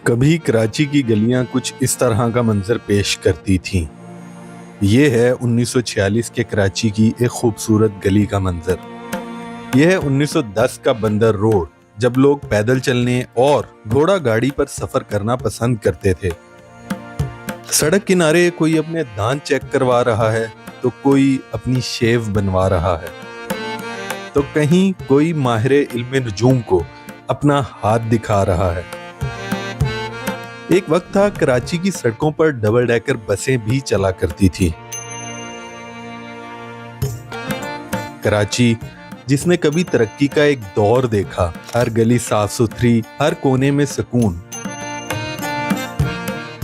کبھی کراچی کی گلیاں کچھ اس طرح کا منظر پیش کرتی تھیں۔ یہ ہے 1946 کے کراچی کی ایک خوبصورت گلی کا منظر۔ یہ ہے 1910 کا بندر روڈ، جب لوگ پیدل چلنے اور گھوڑا گاڑی پر سفر کرنا پسند کرتے تھے۔ سڑک کنارے کوئی اپنے دانت چیک کروا رہا ہے تو کوئی اپنی شیو بنوا رہا ہے، تو کہیں کوئی ماہر علم نجوم کو اپنا ہاتھ دکھا رہا ہے۔ ایک وقت تھا کراچی کی سڑکوں پر ڈبل ڈیکر بسیں بھی چلا کرتی تھی۔ کراچی جس نے کبھی ترقی کا ایک دور دیکھا، ہر گلی صاف ستھری، ہر کونے میں سکون۔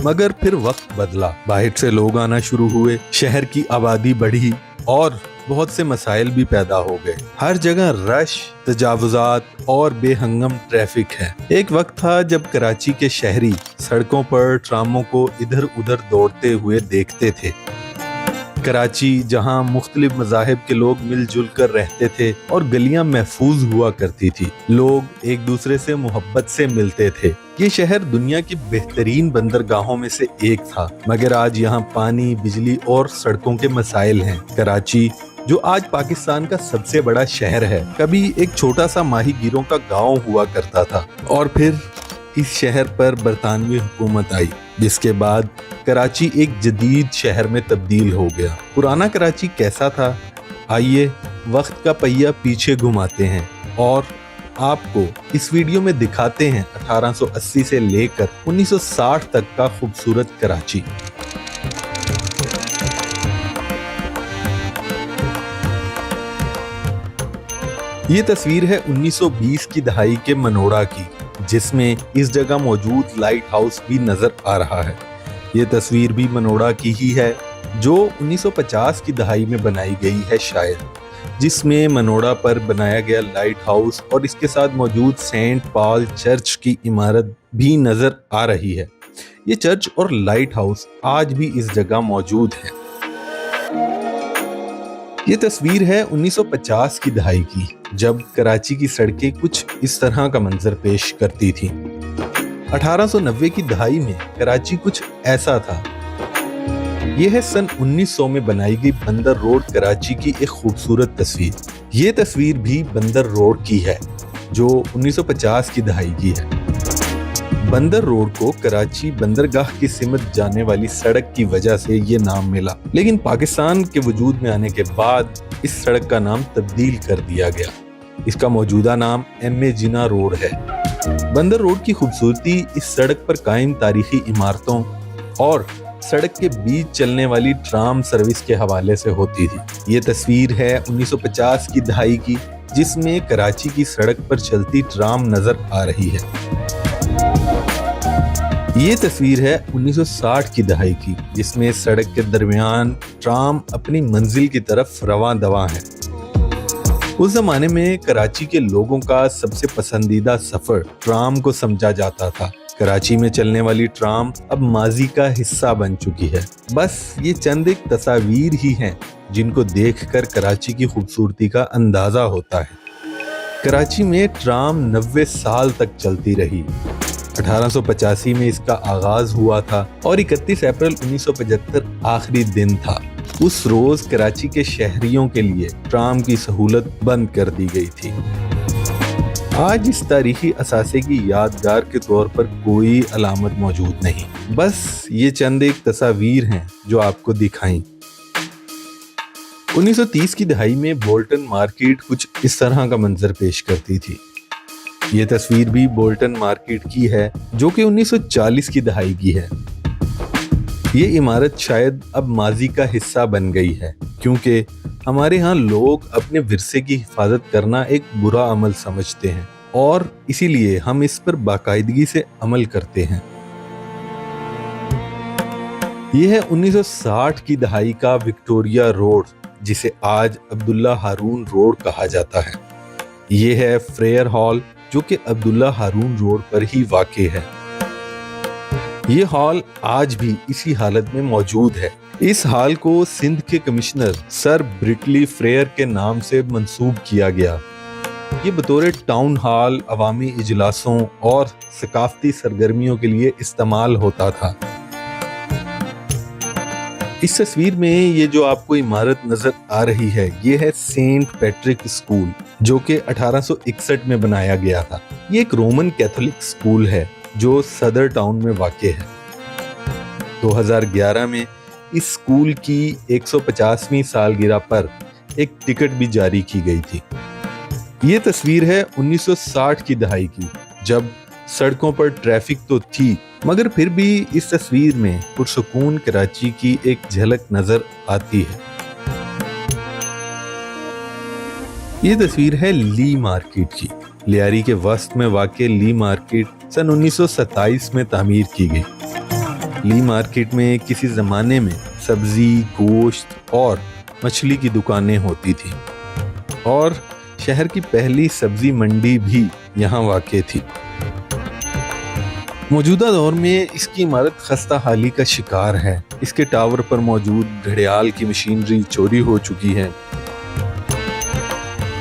مگر پھر وقت بدلا، باہر سے لوگ آنا شروع ہوئے، شہر کی آبادی بڑھی اور بہت سے مسائل بھی پیدا ہو گئے۔ ہر جگہ رش، تجاوزات اور بے ہنگم ٹریفک ہے۔ ایک وقت تھا جب کراچی کے شہری سڑکوں پر ٹراموں کو ادھر ادھر دوڑتے ہوئے دیکھتے تھے۔ کراچی جہاں مختلف مذاہب کے لوگ مل جل کر رہتے تھے اور گلیاں محفوظ ہوا کرتی تھی، لوگ ایک دوسرے سے محبت سے ملتے تھے۔ یہ شہر دنیا کی بہترین بندرگاہوں میں سے ایک تھا، مگر آج یہاں پانی، بجلی اور سڑکوں کے مسائل ہیں۔ کراچی جو آج پاکستان کا سب سے بڑا شہر ہے، کبھی ایک چھوٹا سا ماہی گیروں کا گاؤں ہوا کرتا تھا، اور پھر اس شہر پر برطانوی حکومت آئی، جس کے بعد کراچی ایک جدید شہر میں تبدیل ہو گیا۔ پرانا کراچی کیسا تھا؟ آئیے وقت کا پہیہ پیچھے گھماتے ہیں اور آپ کو اس ویڈیو میں دکھاتے ہیں 1880 سے لے کر 1960 تک کا خوبصورت کراچی۔ یہ تصویر ہے 1920 کی دہائی کے منوڑا کی، جس میں اس جگہ موجود لائٹ ہاؤس بھی نظر آ رہا ہے۔ یہ تصویر بھی منوڑا کی ہی ہے، جو 1950 کی دہائی میں بنائی گئی ہے شاید، جس میں منوڑا پر بنایا گیا لائٹ ہاؤس اور اس کے ساتھ موجود سینٹ پال چرچ کی عمارت بھی نظر آ رہی ہے۔ یہ چرچ اور لائٹ ہاؤس آج بھی اس جگہ موجود ہے۔ یہ تصویر ہے 1950 کی دہائی کی، جب کراچی کی سڑکیں کچھ اس طرح کا منظر پیش کرتی تھیں۔ 1890 کی دہائی میں کراچی کچھ ایسا تھا۔ یہ ہے سن 1900 میں بنائی گئی بندر روڈ کراچی کی ایک خوبصورت تصویر۔ یہ تصویر بھی بندر روڈ کی ہے، جو 1950 کی دہائی کی ہے۔ بندر روڈ کو کراچی بندرگاہ کی سمت جانے والی سڑک کی وجہ سے یہ نام ملا، لیکن پاکستان کے وجود میں آنے کے بعد اس سڑک کا نام تبدیل کر دیا گیا۔ اس کا موجودہ نام ایم جناح روڈ ہے۔ بندر روڈ کی خوبصورتی اس سڑک پر قائم تاریخی عمارتوں اور سڑک کے بیچ چلنے والی ٹرام سروس کے حوالے سے ہوتی تھی۔ یہ تصویر ہے 1950 کی دہائی کی، جس میں کراچی کی سڑک پر چلتی ٹرام نظر آ رہی ہے۔ یہ تصویر ہے 1960 کی دہائی کی، جس میں سڑک کے درمیان ٹرام اپنی منزل کی طرف رواں دواں ہے۔ اس زمانے میں کراچی کے لوگوں کا سب سے پسندیدہ سفر ٹرام کو سمجھا جاتا تھا۔ کراچی میں چلنے والی ٹرام اب ماضی کا حصہ بن چکی ہے۔ بس یہ چند ایک تصاویر ہی ہیں جن کو دیکھ کر کراچی کی خوبصورتی کا اندازہ ہوتا ہے۔ کراچی میں ٹرام 90 سال تک چلتی رہی۔ 1885 میں اس کا آغاز ہوا تھا اور 31 اپریل 1975 آخری دن تھا۔ اس روز کراچی کے شہریوں کے لیے ٹرام کی سہولت بند کر دی گئی تھی۔ آج اس تاریخی اثاثے کی یادگار کے طور پر کوئی علامت موجود نہیں، بس یہ چند ایک تصاویر ہیں جو آپ کو دکھائیں۔ 1930 کی دہائی میں بولٹن مارکیٹ کچھ اس طرح کا منظر پیش کرتی تھی۔ یہ تصویر بھی بولٹن مارکیٹ کی ہے، جو کہ 1940 کی دہائی کی ہے۔ یہ عمارت شاید اب ماضی کا حصہ بن گئی ہے، کیونکہ ہمارے ہاں لوگ اپنے ورثے کی حفاظت کرنا ایک برا عمل سمجھتے ہیں، اور اسی لیے ہم اس پر باقاعدگی سے عمل کرتے ہیں۔ یہ ہے 1960 کی دہائی کا وکٹوریا روڈ، جسے آج عبداللہ ہارون روڈ کہا جاتا ہے۔ یہ ہے فریئر ہال، جو کہ عبداللہ ہارون روڈ پر ہی واقع ہے۔ یہ ہال آج بھی اسی حالت میں موجود ہے۔ اس ہال کو سندھ کے کمشنر سر برٹلی فریئر کے نام سے منسوب کیا گیا۔ یہ بطور ٹاؤن ہال، عوامی اجلاسوں اور ثقافتی سرگرمیوں کے لیے استعمال ہوتا تھا۔ اس تصویر میں یہ جو آپ کو عمارت نظر آ رہی ہے، یہ ہے سینٹ پیٹرک اسکول، جو کہ 1861 میں بنایا گیا تھا۔ یہ ایک رومن کیتھولک اسکول ہے جو صدر ٹاؤن میں واقع ہے۔ 2011 میں اس اسکول کی 150ویں سالگرہ پر ایک ٹکٹ بھی جاری کی گئی تھی۔ یہ تصویر ہے 1960 کی دہائی کی، جب سڑکوں پر ٹریفک تو تھی، مگر پھر بھی اس تصویر میں پرسکون کراچی کی ایک جھلک نظر آتی ہے۔ یہ تصویر ہے لی مارکیٹ کی۔ لیاری کے وسط میں واقع لی مارکیٹ سن 1927 میں تعمیر کی گئی۔ لی مارکیٹ میں کسی زمانے میں سبزی، گوشت اور مچھلی کی دکانیں ہوتی تھی، اور شہر کی پہلی سبزی منڈی بھی یہاں واقع تھی۔ موجودہ دور میں اس کی عمارت خستہ حالی کا شکار ہے۔ اس کے ٹاور پر موجود گھڑیال کی مشینری چوری ہو چکی ہے۔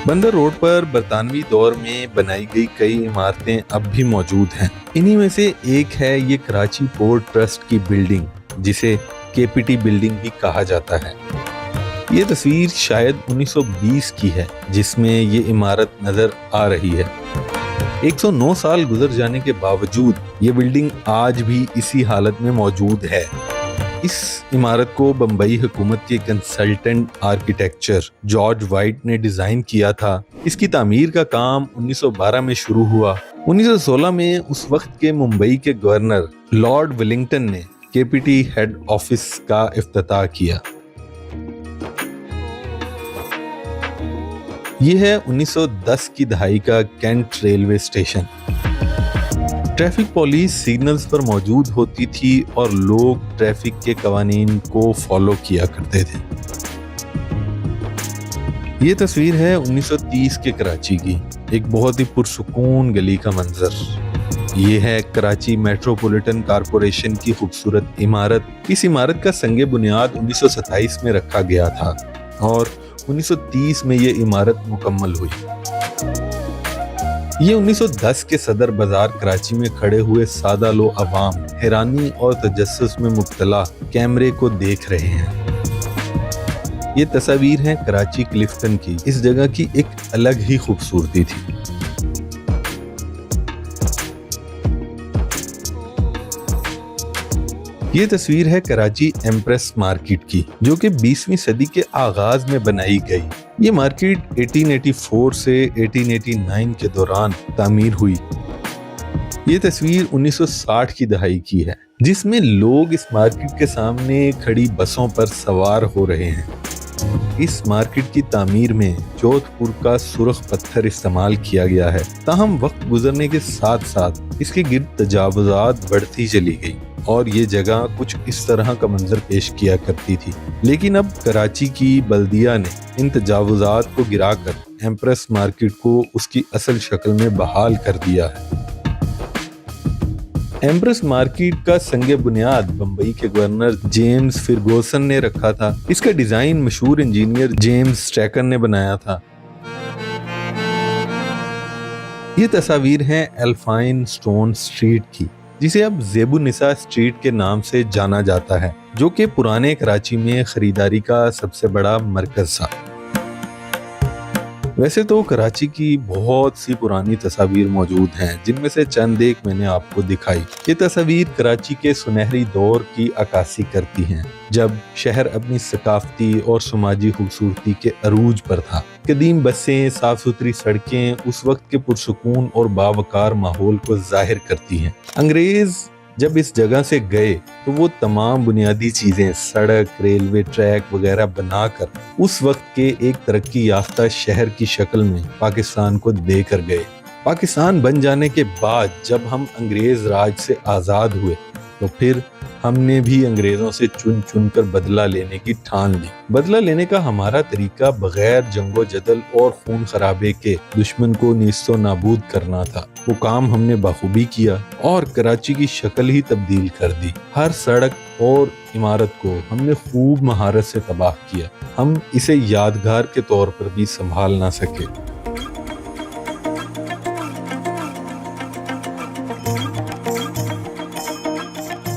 بندر روڈ پر برطانوی دور میں بنائی گئی کئی عمارتیں اب بھی موجود ہیں۔ انہی میں سے ایک ہے یہ کراچی پورٹ ٹرسٹ کی بلڈنگ، جسے KPT بلڈنگ بھی کہا جاتا ہے۔ یہ تصویر شاید 1920 کی ہے، جس میں یہ عمارت نظر آ رہی ہے۔ 109 سال گزر جانے کے باوجود یہ بلڈنگ آج بھی اسی حالت میں موجود ہے۔ اس عمارت کو بمبئی حکومت کے کنسلٹنٹ آرکیٹیکچر جارج وائٹ نے ڈیزائن کیا تھا۔ اس کی تعمیر کا کام 1912 میں شروع ہوا۔ 1916 میں اس وقت کے ممبئی کے گورنر لارڈ ویلنگٹن نے KPT ہیڈ آفس کا افتتاح کیا۔ یہ ہے 1910 کی دہائی کا cantt railway station. Traffic police signals پر موجود ہوتی تھی اور لوگ ٹریفک کے قوانین کو فالو کیا کرتے تھے۔ یہ تصویر ہے 1930 کے کراچی کی، ایک بہت ہی پرسکون گلی کا منظر۔ یہ ہے کراچی میٹروپولیٹن کارپوریشن کی خوبصورت عمارت۔ اس عمارت کا سنگ بنیاد 1927 میں رکھا گیا تھا اور 1930 میں یہ عمارت مکمل ہوئی۔ یہ 1910 کے صدر بازار کراچی میں کھڑے ہوئے سادہ لو عوام حیرانی اور تجسس میں مبتلا کیمرے کو دیکھ رہے ہیں۔ یہ تصاویر ہیں کراچی کلفٹن کی۔ اس جگہ کی ایک الگ ہی خوبصورتی تھی۔ یہ تصویر ہے کراچی ایمپریس مارکیٹ کی، جو کہ 20ویں صدی کے آغاز میں بنائی گئی۔ یہ مارکیٹ 1884 سے 1889 کے دوران تعمیر ہوئی۔ یہ تصویر 1960 کی دہائی کی ہے، جس میں لوگ اس مارکیٹ کے سامنے کھڑی بسوں پر سوار ہو رہے ہیں۔ اس مارکیٹ کی تعمیر میں جودھ پور کا سرخ پتھر استعمال کیا گیا ہے، تاہم وقت گزرنے کے ساتھ ساتھ اس کے گرد تجاوزات بڑھتی چلی گئی اور یہ جگہ کچھ اس طرح کا منظر پیش کیا کرتی تھی۔ لیکن اب کراچی کی بلدیہ نے ان تجاوزات کو گرا کر ایمپریس مارکیٹ کو اس کی اصل شکل میں بحال کر دیا ہے۔ ایمپریس مارکیٹ کا سنگ بنیاد بمبئی کے گورنر جیمز فرگوسن نے رکھا تھا۔ اس کا ڈیزائن مشہور انجینئر جیمز سٹیکر نے بنایا تھا۔ یہ تصاویر ہیں ایلفائن سٹون سٹریٹ کی، جسے اب زیب النساء اسٹریٹ کے نام سے جانا جاتا ہے، جو کہ پرانے کراچی میں خریداری کا سب سے بڑا مرکز تھا۔ ویسے تو کراچی کی بہت سی پرانی تصاویر موجود ہیں، جن میں سے چند ایک میں نے آپ کو دکھائی۔ یہ تصاویر کراچی کے سنہری دور کی عکاسی کرتی ہیں، جب شہر اپنی ثقافتی اور سماجی خوبصورتی کے عروج پر تھا۔ قدیم بسیں، صاف ستھری سڑکیں اس وقت کے پرسکون اور باوقار ماحول کو ظاہر کرتی ہیں۔ انگریز جب اس جگہ سے گئے تو وہ تمام بنیادی چیزیں، سڑک، ریلوے ٹریک وغیرہ بنا کر اس وقت کے ایک ترقی یافتہ شہر کی شکل میں پاکستان کو دے کر گئے۔ پاکستان بن جانے کے بعد جب ہم انگریز راج سے آزاد ہوئے تو پھر ہم نے بھی انگریزوں سے چن چن کر بدلہ لینے کی ٹھان لی۔ بدلہ لینے کا ہمارا طریقہ بغیر جنگ و جدل اور خون خرابے کے دشمن کو نیست و نابود کرنا تھا۔ وہ کام ہم نے بخوبی کیا اور کراچی کی شکل ہی تبدیل کر دی۔ ہر سڑک اور عمارت کو ہم نے خوب مہارت سے تباہ کیا۔ ہم اسے یادگار کے طور پر بھی سنبھال نہ سکے۔